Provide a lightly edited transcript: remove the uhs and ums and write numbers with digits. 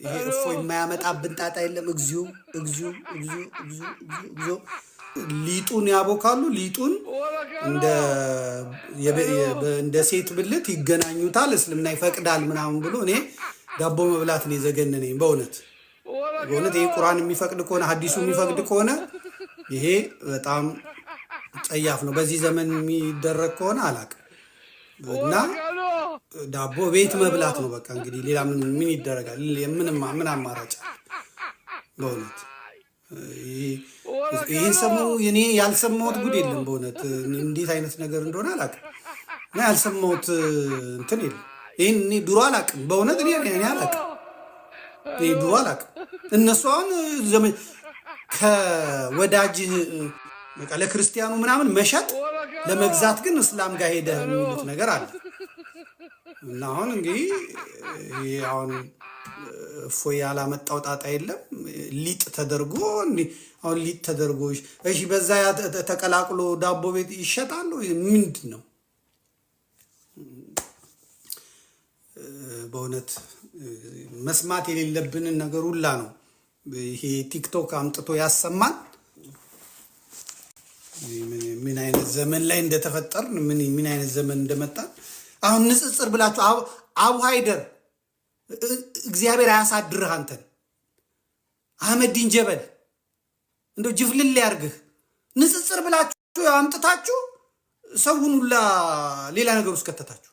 ይሄ እፎይ የማያመጣብን ጣጣ የለም። እግዚኦ እግዚኦ እግዚኦ እግዚኦ እግዚኦ። ሊጡን ያቦካሉ። ሊጡን እንደ ሴት ብልት ይገናኙታል። እስልምና ይፈቅዳል ምናምን ብሎ እኔ ዳቦ መብላት ነው የዘገነነኝ በእውነት ይሄ ቁርአን የሚፈቅድ ከሆነ ሐዲሱ የሚፈቅድ ከሆነ ይሄ በጣም ጸያፍ ነው። በዚህ ዘመን የሚደረግ ከሆነ አላውቅም። እና ዳቦ ቤት መብላት ነው በቃ። እንግዲህ ሌላ ምን ይደረጋል? ምን አማራጭ በእውነት ይህን ሰሞኑ እኔ ያልሰማሁት ጉድ የለም በእውነት እንዴት አይነት ነገር እንደሆነ አላውቅም። እና ያልሰማሁት እንትን የለም። ይህን እኔ ድሮ አላውቅም በእውነት እኔ አላውቅም። ድሮ አላውቅም። እነሱ አሁን ከወዳጅህ በቃ ለክርስቲያኑ ምናምን መሸጥ ለመግዛት ግን እስላም ጋር ሄደህ የሚሉት ነገር አለ። እና አሁን እንግዲህ አሁን እፎይ ያላመጣው ጣጣ የለም። ሊጥ ተደርጎ አሁን ሊጥ ተደርጎ እሺ፣ በዛ ተቀላቅሎ ዳቦ ቤት ይሸጣሉ። ምንድን ነው በእውነት መስማት የሌለብንን ነገር ሁላ ነው ይሄ ቲክቶክ አምጥቶ ያሰማን። ምን አይነት ዘመን ላይ እንደተፈጠርን ምን አይነት ዘመን እንደመጣን አሁን ንጽጽር ብላችሁ አቡ ሃይደር እግዚአብሔር አያሳድርህ አንተን አህመዲን ጀበል እንደው ጅፍልል ያርግህ። ንጽጽር ብላችሁ አምጥታችሁ ሰውን ሁላ ሌላ ነገር ውስጥ ከተታችሁ።